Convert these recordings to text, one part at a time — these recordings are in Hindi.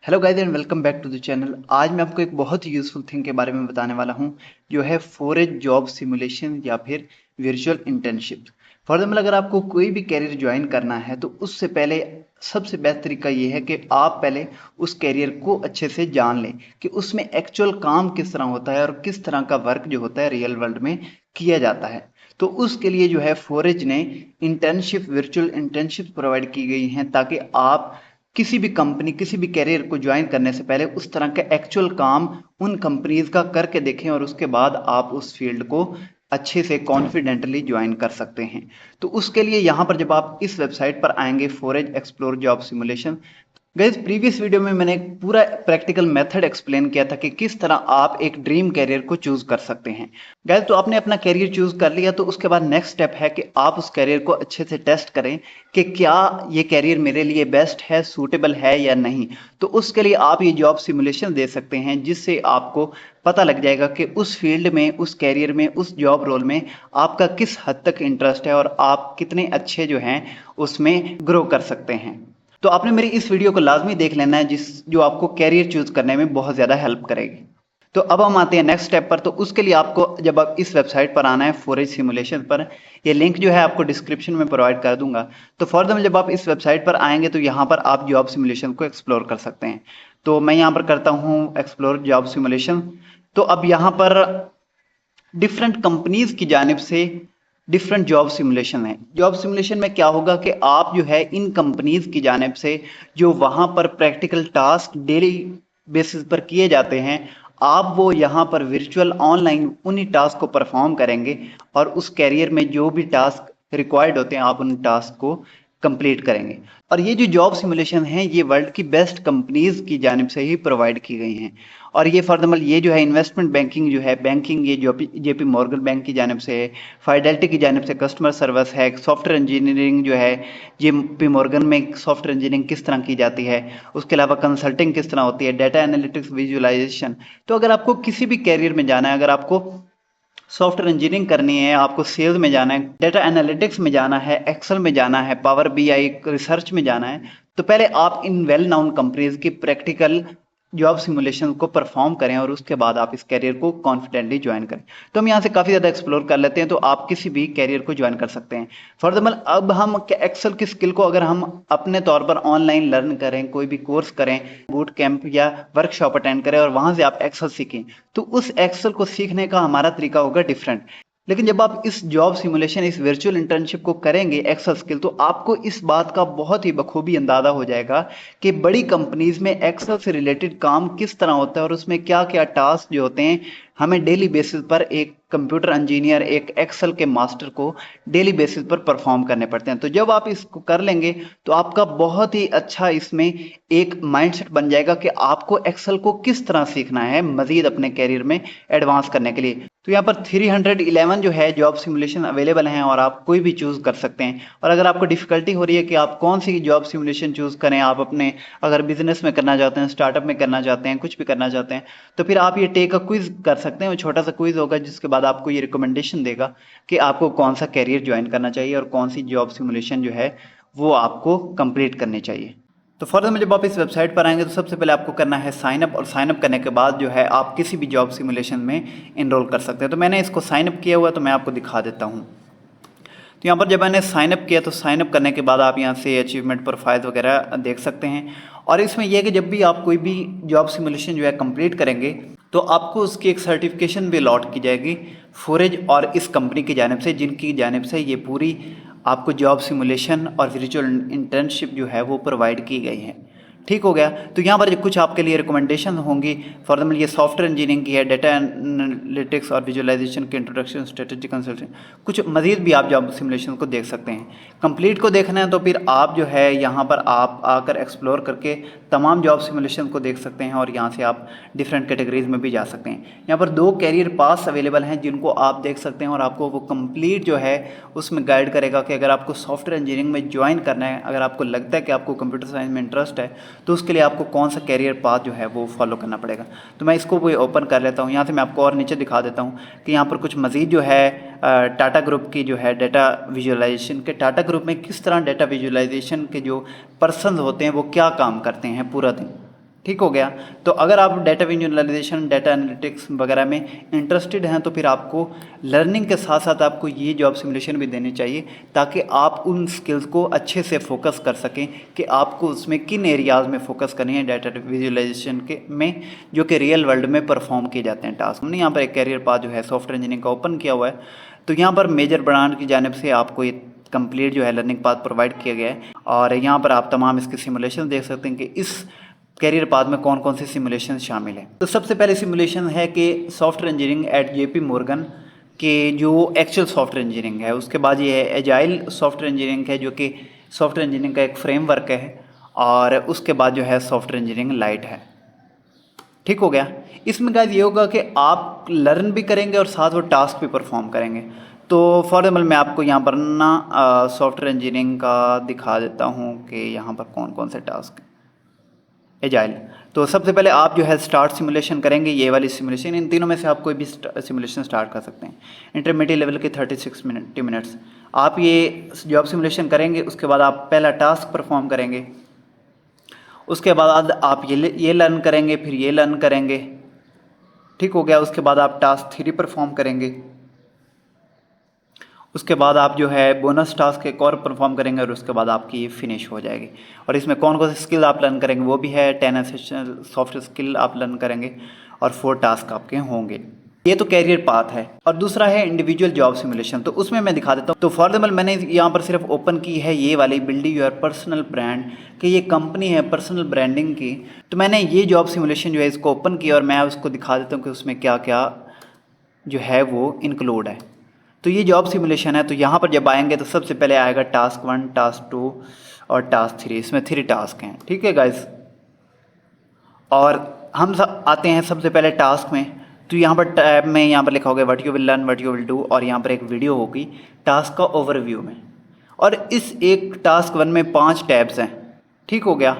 Hello guys and welcome back to the channel. आज मैं आपको एक बहुत ही यूजफुल थिंग के बारे में बताने वाला हूं जो है फोरेज जॉब सिमुलेशन या फिर वर्चुअल इंटर्नशिप। फॉर एग्जाम्पल अगर आपको कोई भी कैरियर ज्वाइन करना है तो उससे पहले सबसे बेस्ट तरीका ये है कि आप पहले उस कैरियर को अच्छे से जान लें कि उसमें एक्चुअल काम किस तरह होता है और किस तरह का वर्क जो होता है रियल वर्ल्ड में किया जाता है। तो उसके लिए जो है फोरेज ने इंटर्नशिप वर्चुअल इंटर्नशिप प्रोवाइड की गई हैं ताकि आप किसी भी कंपनी किसी भी कैरियर को ज्वाइन करने से पहले उस तरह का एक्चुअल काम उन कंपनीज का करके देखें और उसके बाद आप उस फील्ड को अच्छे से कॉन्फिडेंटली ज्वाइन कर सकते हैं। तो उसके लिए यहाँ पर जब आप इस वेबसाइट पर आएंगे forage explore job simulation. Guys previous video में मैंने एक पूरा प्रैक्टिकल मेथड एक्सप्लेन किया था कि किस तरह आप एक ड्रीम कैरियर को चूज कर सकते हैं। गाइस तो आपने अपना कैरियर चूज कर लिया तो उसके बाद नेक्स्ट स्टेप है कि आप उस कैरियर को अच्छे से टेस्ट करें कि क्या ये कैरियर मेरे लिए बेस्ट है, सूटेबल है या नहीं। तो उसके लिए आप ये जॉब सिमुलेशन दे सकते हैं जिससे आपको पता लग जाएगा कि उस फील्ड में, उस कैरियर में, उस जॉब रोल में आपका किस हद तक इंटरेस्ट है और आप कितने अच्छे जो हैं उसमें ग्रो कर सकते हैं। तो आपने मेरी इस वीडियो को लाजमी देख लेना है जो आपको कैरियर चूज करने में बहुत ज्यादा हेल्प करेगी। तो अब हम आते हैं नेक्स्ट स्टेप पर। तो उसके लिए आपको जब आप इस वेबसाइट पर आना है फोरेज सिमुलेशन पर, ये लिंक जो है आपको डिस्क्रिप्शन में प्रोवाइड कर दूंगा। तो फॉर एग्जाम्पल जब आप इस वेबसाइट पर आएंगे तो यहाँ पर आप जॉब सिमुलेशन को एक्सप्लोर कर सकते हैं। तो मैं यहाँ पर करता हूँ एक्सप्लोर जॉब सिमुलेशन। तो अब यहाँ पर डिफरेंट कंपनीज की जानिब से डिफरेंट जॉब सिमुलेशन है। जॉब सिमुलेशन में क्या होगा कि आप जो है इन कंपनीज की जानिब से जो वहां पर प्रैक्टिकल टास्क डेली बेसिस पर किए जाते हैं, आप वो यहाँ पर वर्चुअल ऑनलाइन उन्हीं टास्क को परफॉर्म करेंगे और उस कैरियर में जो भी टास्क रिक्वायर्ड होते हैं आप उन टास्क को कंप्लीट करेंगे। और ये जो जॉब सिमुलेशन है ये वर्ल्ड की बेस्ट कंपनीज की जानिब से ही प्रोवाइड की गई हैं। और ये फॉर एग्जाम्पल ये जो है इन्वेस्टमेंट बैंकिंग जो है, बैंकिंग ये जो जेपी मॉर्गन बैंक की जानिब से है, फाइडेलिटी की जानिब से कस्टमर सर्विस है, सॉफ्टवेयर इंजीनियरिंग जो है जेपी मॉर्गन में सॉफ्टवेयर इंजीनियरिंग किस तरह की जाती है, उसके अलावा कंसल्टिंग किस तरह होती है, डाटा एनालिटिक्स, विजुअलाइजेशन। तो अगर आपको किसी भी कैरियर में जाना है, अगर आपको सॉफ्टवेयर इंजीनियरिंग करनी है, आपको सेल्स में जाना है, डेटा एनालिटिक्स में जाना है, एक्सेल में जाना है, पावर बीआई रिसर्च में जाना है, तो पहले आप इन वेल नाउन कंपनीज की प्रैक्टिकल जॉब सिमुलेशन को परफॉर्म करें और उसके बाद आप इस कैरियर को कॉन्फिडेंटली ज्वाइन करें। तो हम यहाँ से काफी ज्यादा एक्सप्लोर कर लेते हैं। तो आप किसी भी कैरियर को ज्वाइन कर सकते हैं। फॉर एग्जाम्पल अब हम एक्सेल की स्किल को अगर हम अपने तौर पर ऑनलाइन लर्न करें, कोई भी कोर्स करें, बूट कैंप या वर्कशॉप अटेंड करें और वहां से आप एक्सेल सीखें, तो उस एक्सेल को सीखने का हमारा तरीका होगा डिफरेंट। लेकिन जब आप इस जॉब सिमुलेशन, इस वर्चुअल इंटर्नशिप को करेंगे एक्सेल स्किल, तो आपको इस बात का बहुत ही बखूबी अंदाजा हो जाएगा कि बड़ी कंपनीज में एक्सेल से रिलेटेड काम किस तरह होता है और उसमें क्या क्या टास्क जो होते हैं हमें डेली बेसिस पर एक कंप्यूटर इंजीनियर, एक एक्सेल के मास्टर को डेली बेसिस पर परफॉर्म करने पड़ते हैं। तो जब आप इसको कर लेंगे तो आपका बहुत ही अच्छा इसमें एक माइंडसेट बन जाएगा कि आपको एक्सेल को किस तरह सीखना है मजीद अपने कैरियर में एडवांस करने के लिए। तो यहाँ पर 311 जो है जॉब सिमुलेशन अवेलेबल हैं और आप कोई भी चूज कर सकते हैं। और अगर आपको डिफिकल्टी हो रही है कि आप कौन सी जॉब सिमुलेशन चूज करें, आप अपने अगर बिजनेस में करना चाहते हैं, स्टार्टअप में करना चाहते हैं, कुछ भी करना चाहते हैं, तो फिर आप ये टेक अ क्विज कर सकते हैं। वो छोटा सा क्विज होगा जिसके बाद आपको ये रिकमेंडेशन देगा कि आपको कौन सा कैरियर ज्वाइन करना चाहिए और कौन सी जॉब सिमुलेशन जो है वो आपको कंप्लीट करनी चाहिए। तो फर्दर में जब आप इस वेबसाइट पर आएंगे तो सबसे पहले आपको करना है साइन अप, और साइन अप करने के बाद जो है आप किसी भी जॉब सिमुलेशन में इनरोल कर सकते हैं। तो मैंने इसको साइन अप किया हुआ, तो मैं आपको दिखा देता हूँ। तो यहाँ पर जब मैंने साइन अप किया तो साइन अप करने के बाद आप यहाँ से अचीवमेंट प्रोफाइल वगैरह देख सकते हैं। और इसमें यह है कि जब भी आप कोई भी जॉब सिमुलेशन जो है कंप्लीट करेंगे तो आपको उसकी एक सर्टिफिकेशन भी अलॉट की जाएगी फोरेज और इस कंपनी की जानिब से, जिनकी जानिब से ये पूरी आपको जॉब सिमुलेशन और वर्चुअल इंटर्नशिप जो है वो प्रोवाइड की गई है। ठीक हो गया। तो यहाँ पर कुछ आपके लिए रिकमेंडेशन होंगी। फॉर एग्जाम्पल ये सॉफ्टवेयर इंजीनियरिंग की है, डाटा एनालिटिक्स और विजुअलाइजेशन के इंट्रोडक्शन, स्ट्रेटेजी कंसल्टिंग, कुछ मजीद भी आप जॉब सिमुलेशन को देख सकते हैं। कंप्लीट को देखना है तो फिर आप जो है यहाँ पर आप आकर एक्सप्लोर करके तमाम जॉब सिमुलेशन को देख सकते हैं और यहाँ से आप डिफरेंट कैटेगरीज में भी जा सकते हैं। यहाँ पर 2 कैरियर पास अवेलेबल हैं जिनको आप देख सकते हैं और आपको वो कंप्लीट जो है उसमें गाइड करेगा कि अगर आपको सॉफ्टवेयर इंजीनियरिंग में ज्वाइन करना है, अगर आपको लगता है कि आपको कंप्यूटर साइंस में इंटरेस्ट है, तो उसके लिए आपको कौन सा कैरियर पाथ जो है वो फॉलो करना पड़ेगा। तो मैं इसको भी ओपन कर लेता हूँ। यहाँ से मैं आपको और नीचे दिखा देता हूँ कि यहाँ पर कुछ मजीद जो है टाटा ग्रुप की जो है डाटा विजुअलाइजेशन के, टाटा ग्रुप में किस तरह डाटा विजुअलाइजेशन के जो पर्सन होते हैं वो क्या काम करते हैं पूरा दिन। ठीक हो गया। तो अगर आप डेटा विजुअलाइजेशन, डेटा एनालिटिक्स वगैरह में इंटरेस्टेड हैं तो फिर आपको लर्निंग के साथ साथ आपको ये जॉब सिमुलेशन भी देनी चाहिए, ताकि आप उन स्किल्स को अच्छे से फोकस कर सकें कि आपको उसमें किन एरियाज़ में फोकस करनी है डेटा विजुअलाइजेशन के में, जो कि रियल वर्ल्ड में परफॉर्म किए जाते हैं टास्क। हमने यहाँ पर एक कैरियर पाथ जो है सॉफ्टवेयर इंजीनियरिंग का ओपन किया हुआ है। तो यहाँ पर मेजर ब्रांड की जानिब से आपको ये कंप्लीट जो है लर्निंग पाथ प्रोवाइड किया गया है, और यहाँ पर आप तमाम इसके सिमुलेशन देख सकते हैं कि इस कैरियर पाथ में कौन कौन से सिमुलेशन शामिल हैं। तो सबसे पहले सिमुलेशन है कि software engineering at JP Morgan के जो एक्चुअल सॉफ्टवेयर इंजीनियरिंग है। उसके बाद ये है एजाइल सॉफ्टवेयर इंजीनियरिंग है, जो कि सॉफ्टवेयर इंजीनियरिंग का एक फ्रेमवर्क है। और उसके बाद जो है सॉफ्टवेयर इंजीनियरिंग लाइट है। ठीक हो गया। इसमें गाइस ये होगा कि आप लर्न भी करेंगे और साथ वो टास्क भी परफॉर्म करेंगे। तो फॉर एग्जाम्पल मैं आपको यहाँ पर ना सॉफ्टवेयर इंजीनियरिंग का दिखा देता हूँ कि यहाँ पर कौन कौन से टास्क हैं। एजाइल, तो सबसे पहले आप जो है स्टार्ट सिमुलेशन करेंगे, ये वाली सिमुलेशन। इन तीनों में से आप कोई भी सिमुलेशन स्टार्ट कर सकते हैं। इंटरमीडिएट लेवल के 36 मिनट्स आप ये जॉब सिमुलेशन करेंगे। उसके बाद आप पहला टास्क परफॉर्म करेंगे, उसके बाद आप ये लर्न करेंगे, फिर ये लर्न करेंगे। ठीक हो गया। उसके बाद आप टास्क 3 परफॉर्म करेंगे, उसके बाद आप जो है बोनस टास्क एक और परफॉर्म करेंगे, और उसके बाद आपकी ये फिनिश हो जाएगी। और इसमें कौन कौन से स्किल आप लर्न करेंगे वो भी है। 10 एसेंशियल सॉफ्ट स्किल आप लर्न करेंगे और 4 टास्क आपके होंगे। ये तो कैरियर पाथ है। और दूसरा है इंडिविजुअल जॉब सिमुलेशन, तो उसमें मैं दिखा देता हूँ। तो फॉर एग्जाम्पल मैंने यहाँ पर सिर्फ ओपन की है ये वाली बिल्डिंग योर पर्सनल ब्रांड, कि ये कंपनी है पर्सनल ब्रांडिंग की। तो मैंने ये जॉब सिमुलेशन जो है इसको ओपन किया, और मैं उसको दिखा देता हूँ कि उसमें क्या क्या जो है वो इंक्लूड है। तो ये जॉब सिमुलेशन है। तो यहाँ पर जब आएंगे तो सबसे पहले आएगा टास्क 1, टास्क 2 और टास्क 3। इसमें 3 टास्क हैं। ठीक है गाइस। और हम सब आते हैं सबसे पहले टास्क में। तो यहाँ पर टैब में यहाँ पर लिखा होगा what you will learn, what you will do, और यहाँ पर एक वीडियो होगी टास्क का ओवरव्यू में। और इस एक टास्क 1 में 5 टैब्स हैं। ठीक हो गया।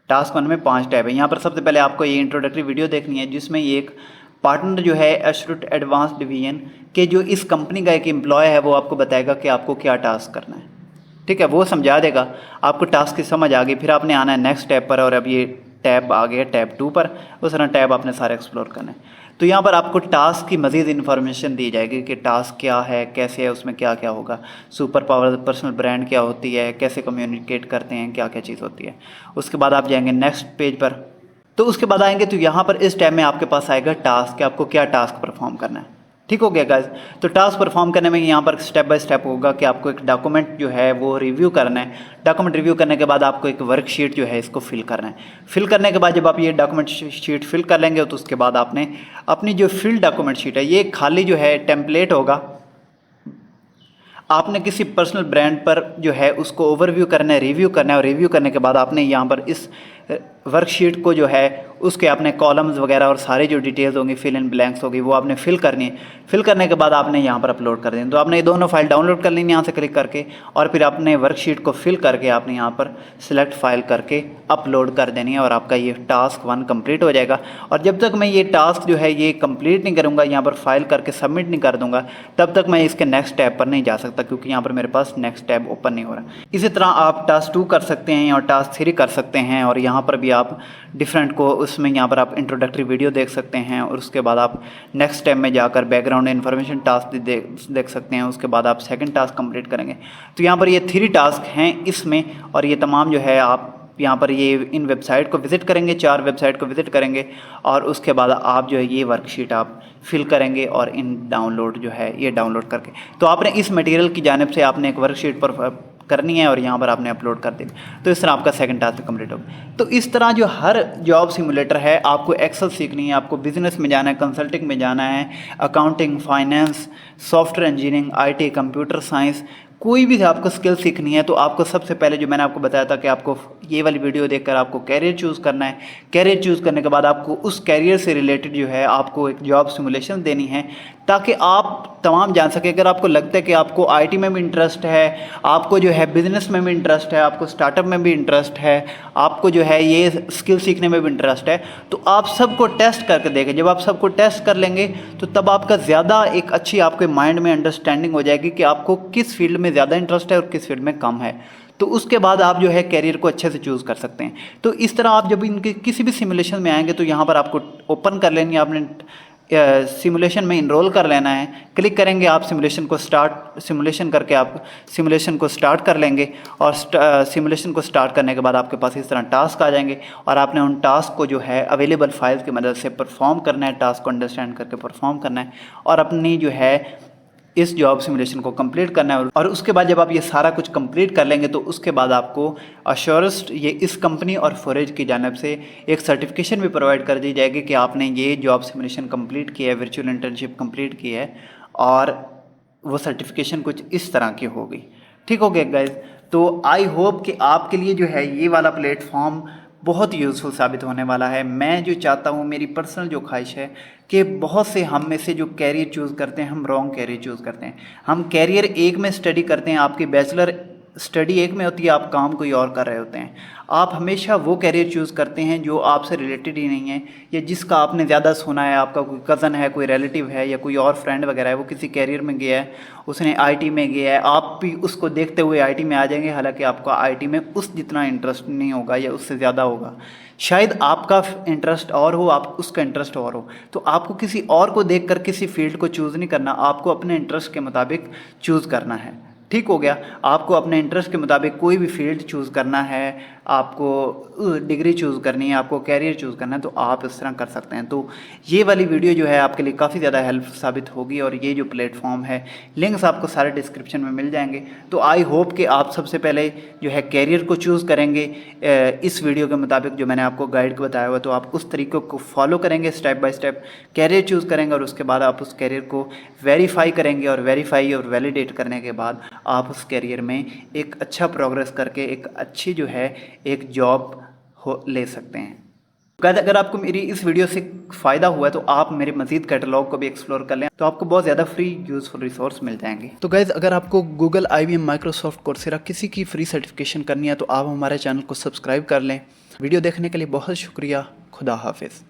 टास्क 1 में 5 टैब है। यहाँ पर सबसे पहले आपको ये इंट्रोडक्टरी वीडियो देखनी है, जिसमें ये एक पार्टनर जो है एश्योर्ड एडवांस डिवीजन के जो इस कंपनी का एक एम्प्लॉय है, वो आपको बताएगा कि आपको क्या टास्क करना है। ठीक है, वो समझा देगा, आपको टास्क की समझ आ गई। फिर आपने आना है नेक्स्ट टैब पर, और अब ये टैब आ गया टैब 2 पर। उस तरह टैब आपने सारे एक्सप्लोर करना है। तो यहाँ पर आपको टास्क की मज़ीद इन्फॉर्मेशन दी जाएगी कि टास्क क्या है, कैसे है, उसमें क्या क्या होगा, सुपर पावर पर्सनल ब्रांड क्या होती है, कैसे कम्युनिकेट करते हैं, क्या क्या चीज़ होती है। उसके बाद आप जाएंगे नेक्स्ट पेज पर। तो उसके बाद आएंगे तो यहाँ पर इस टैब में आपके पास आएगा टास्क, कि आपको क्या टास्क परफॉर्म करना है। ठीक हो गया गाइस। तो टास्क परफॉर्म करने में यहाँ पर स्टेप बाय स्टेप होगा कि आपको एक डॉक्यूमेंट जो है वो रिव्यू करना है। डॉक्यूमेंट रिव्यू करने के बाद आपको एक वर्कशीट जो है इसको फिल करना है। फिल करने के बाद जब आप ये डॉक्यूमेंट शीट फिल कर लेंगे तो उसके बाद आपने अपनी जो फिल डॉक्यूमेंट शीट है, ये खाली जो है टेम्पलेट होगा। आपने किसी पर्सनल ब्रांड पर जो है उसको ओवरव्यू करना है, रिव्यू करना है, और रिव्यू करने के बाद आपने यहाँ पर इस वर्कशीट को जो है उसके आपने कॉलम्स वगैरह और सारे जो डिटेल्स होंगी, फिल इन ब्लैंक्स होगी, वो आपने फिल करनी है। फिल करने के बाद आपने यहाँ पर अपलोड कर देनी। तो आपने ये दोनों फाइल डाउनलोड कर लेनी यहाँ से क्लिक करके, और फिर आपने वर्कशीट को फिल करके आपने यहाँ पर सिलेक्ट फाइल करके अपलोड कर देनी है, और आपका ये टास्क 1 कंप्लीट हो जाएगा। और जब तक मैं ये टास्क जो है ये कंप्लीट नहीं करूँगा, यहाँ पर फाइल करके सबमिट नहीं कर दूँगा, तब तक मैं इसके नेक्स्ट टैब पर नहीं जा सकता, क्योंकि यहाँ पर मेरे पास नेक्स्ट टैब ओपन नहीं हो रहा। इसी तरह आप टास्क 2 कर सकते हैं और टास्क 3 कर सकते हैं, और यहाँ पर भी आप डिफरेंट को उसमें यहाँ पर आप इंट्रोडक्टरी वीडियो देख सकते हैं, और उसके बाद आप नेक्स्ट स्टेप में जाकर बैकग्राउंड इन्फॉर्मेशन टास्क देख सकते हैं। उसके बाद आप सेकंड टास्क कंप्लीट करेंगे। तो यहाँ पर ये 3 टास्क हैं इसमें, और ये तमाम जो है आप यहाँ पर ये इन वेबसाइट को विज़िट करेंगे, 4 वेबसाइट को विज़िट करेंगे, और उसके बाद आप जो है ये वर्कशीट आप फिल करेंगे, और इन डाउनलोड जो है ये डाउनलोड करके तो आपने इस मटेरियल की जानिब से आपने एक वर्कशीट पर करनी है, और यहाँ पर आपने अपलोड कर देनी। तो इस तरह आपका सेकंड टास्क कंप्लीट होगा। तो इस तरह जो हर जॉब सिमुलेटर है, आपको एक्सेल सीखनी है, आपको बिजनेस में जाना है, कंसल्टिंग में जाना है, accounting, finance, software engineering, IT, computer science, कोई भी आपको स्किल सीखनी है, तो आपको सबसे पहले जो मैंने आपको बताया था कि आपको ये वाली वीडियो देखकर आपको कैरियर चूज़ करना है। कैरियर चूज़ करने के बाद आपको उस कैरियर से रिलेटेड जो है आपको एक जॉब सिमुलेशन देनी है, ताकि आप तमाम जान सकें। अगर आपको लगता है कि आपको IT में भी इंटरेस्ट है, आपको जो है बिजनेस में भी इंटरेस्ट है, आपको स्टार्टअप में भी इंटरेस्ट है, आपको जो है ये स्किल सीखने में भी इंटरेस्ट है, तो आप सबको टेस्ट करके देखें। जब आप सबको टेस्ट कर लेंगे तो तब आपका ज़्यादा एक अच्छी आपके माइंड में अंडरस्टैंडिंग हो जाएगी कि आपको किस फील्ड में ज़्यादा इंटरेस्ट है और किस फील्ड में कम है। तो उसके बाद आप जो है कैरियर को अच्छे से चूज़ कर सकते हैं। तो इस तरह आप जब इनके किसी भी सिमुलेशन में आएंगे तो यहाँ पर आपको ओपन कर लेनी है, आपने सिमुलेशन में इनरोल कर लेना है। क्लिक करेंगे आप सिमुलेशन करके आप सिमुलेशन को स्टार्ट कर लेंगे और सिमुलेशन को स्टार्ट करने के बाद आपके पास इस तरह टास्क आ जाएंगे और आपने उन टास्क को जो है अवेलेबल फाइल्स की मदद से परफॉर्म करना है, टास्क को अंडरस्टैंड करके परफॉर्म करना है और अपनी जो है इस जॉब सिमुलेशन को कंप्लीट करना है। और उसके बाद जब आप ये सारा कुछ कंप्लीट कर लेंगे तो उसके बाद आपको अश्योरेंस ये इस कंपनी और फोरेज की जानिब से एक सर्टिफिकेशन भी प्रोवाइड कर दी जाएगी कि आपने ये जॉब सिमुलेशन कंप्लीट किया है, वर्चुअल इंटर्नशिप कंप्लीट की है, और वो सर्टिफिकेशन कुछ इस तरह की होगी। ठीक हो गया गाइज। तो आई होप कि आपके लिए जो है ये वाला प्लेटफॉर्म बहुत यूज़फुल साबित होने वाला है। मैं जो चाहता हूँ, मेरी पर्सनल जो ख्वाहिश है कि बहुत से हम में से जो कैरियर चूज़ करते हैं, हम रॉन्ग कैरियर चूज़ करते हैं। हम कैरियर एक में स्टडी करते हैं, आपकी बैचलर स्टडी एक में होती है, आप काम कोई और कर रहे होते हैं। आप हमेशा वो कैरियर चूज़ करते हैं जो आपसे रिलेटेड ही नहीं है या जिसका आपने ज़्यादा सुना है, आपका कोई कज़न है, कोई रिलेटिव है या कोई और फ्रेंड वगैरह है, वो किसी कैरियर में गया है, उसने आईटी में गया है, आप भी उसको देखते हुए आईटी में आ जाएंगे, हालांकि आपका आईटी में उस जितना इंटरेस्ट नहीं होगा या उससे ज़्यादा होगा। शायद आपका इंटरेस्ट और हो, आप उसका इंटरेस्ट और हो। तो आपको किसी और को देखकर किसी फील्ड को चूज़ नहीं करना, आपको अपने इंटरेस्ट के मुताबिक चूज़ करना है। ठीक हो गया। आपको अपने इंटरेस्ट के मुताबिक कोई भी फील्ड चूज़ करना है, आपको डिग्री चूज़ करनी है, आपको कैरियर चूज़ करना है, तो आप इस तरह कर सकते हैं। तो ये वाली वीडियो जो है आपके लिए काफ़ी ज़्यादा हेल्प साबित होगी और ये जो प्लेटफॉर्म है, लिंक्स आपको सारे डिस्क्रिप्शन में मिल जाएंगे। तो आई होप कि आप सबसे पहले जो है कैरियर को चूज़ करेंगे इस वीडियो के मुताबिक जो मैंने आपको गाइड बताया हुआ, तो आप उस तरीक़े को फॉलो करेंगे, step by step career choose करेंगे और उसके बाद आप उस कैरियर को वेरीफाई करेंगे और वेरीफाई और वैलिडेट करने के बाद आप उस कैरियर में एक अच्छा प्रोग्रेस करके एक अच्छी जो है एक जॉब ले सकते हैं। गाइस, अगर आपको मेरी इस वीडियो से फ़ायदा हुआ है तो आप मेरे मज़ीद कैटलॉग को भी एक्सप्लोर कर लें, तो आपको बहुत ज़्यादा फ्री यूज़फुल रिसोर्स मिल जाएंगे। तो गाइस, अगर आपको गूगल, IBM, माइक्रोसॉफ्ट, कोर्सेरा किसी की फ्री सर्टिफिकेशन करनी है तो आप हमारे चैनल को सब्सक्राइब कर लें। वीडियो देखने के लिए बहुत शुक्रिया। खुदा हाफिज़।